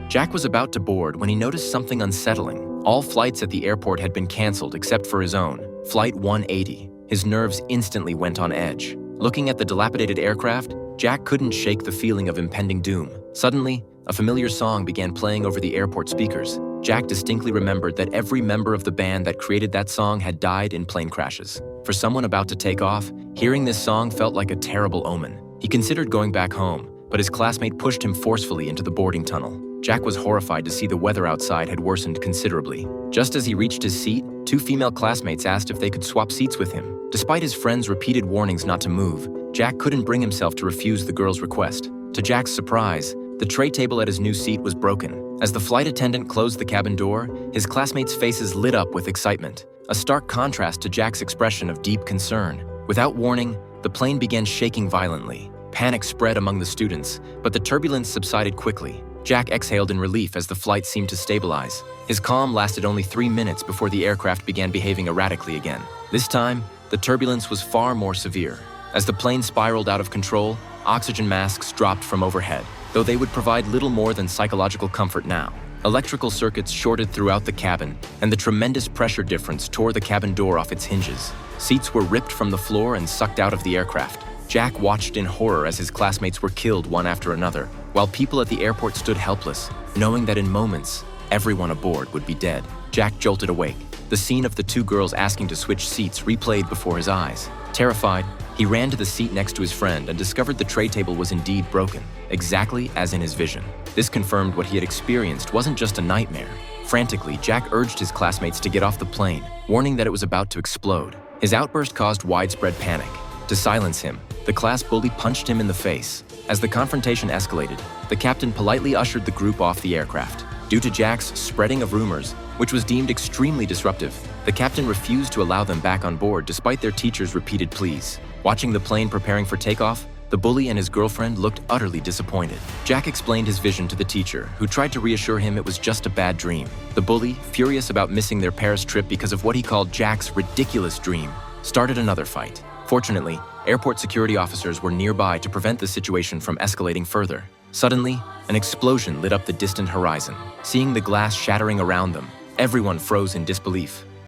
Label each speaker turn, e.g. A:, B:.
A: Jack was about to board when he noticed something unsettling. All flights at the airport had been canceled except for his own, Flight 180. His nerves instantly went on edge. Looking at the dilapidated aircraft, Jack couldn't shake the feeling of impending doom. Suddenly, a familiar song began playing over the airport speakers. Jack distinctly remembered that every member of the band that created that song had died in plane crashes. For someone about to take off, hearing this song felt like a terrible omen. He considered going back home, but his classmate pushed him forcefully into the boarding tunnel. Jack was horrified to see the weather outside had worsened considerably. Just as he reached his seat, two female classmates asked if they could swap seats with him. Despite his friend's repeated warnings not to move, Jack couldn't bring himself to refuse the girl's request. To Jack's surprise, the tray table at his new seat was broken. As the flight attendant closed the cabin door, his classmates' faces lit up with excitement, a stark contrast to Jack's expression of deep concern. Without warning, the plane began shaking violently. Panic spread among the students, but the turbulence subsided quickly. Jack exhaled in relief as the flight seemed to stabilize. His calm lasted only 3 minutes before the aircraft began behaving erratically again. This time, the turbulence was far more severe. As the plane spiraled out of control, oxygen masks dropped from overhead, though they would provide little more than psychological comfort now. Electrical circuits shorted throughout the cabin, and the tremendous pressure difference tore the cabin door off its hinges. Seats were ripped from the floor and sucked out of the aircraft. Jack watched in horror as his classmates were killed one after another, while people at the airport stood helpless, knowing that in moments, everyone aboard would be dead. Jack jolted awake. The scene of the two girls asking to switch seats replayed before his eyes. Terrified, he ran to the seat next to his friend and discovered the tray table was indeed broken, exactly as in his vision. This confirmed what he had experienced wasn't just a nightmare. Frantically, Jack urged his classmates to get off the plane, warning that it was about to explode. His outburst caused widespread panic. To silence him, the class bully punched him in the face. As the confrontation escalated, the captain politely ushered the group off the aircraft. Due to Jack's spreading of rumors, which was deemed extremely disruptive, the captain refused to allow them back on board despite their teacher's repeated pleas. Watching the plane preparing for takeoff, the bully and his girlfriend looked utterly disappointed. Jack explained his vision to the teacher, who tried to reassure him it was just a bad dream. The bully, furious about missing their Paris trip because of what he called Jack's ridiculous dream, started another fight. Fortunately, airport security officers were nearby to prevent the situation from escalating further. Suddenly, an explosion lit up the distant horizon. Seeing the glass shattering around them, everyone froze in disbelief.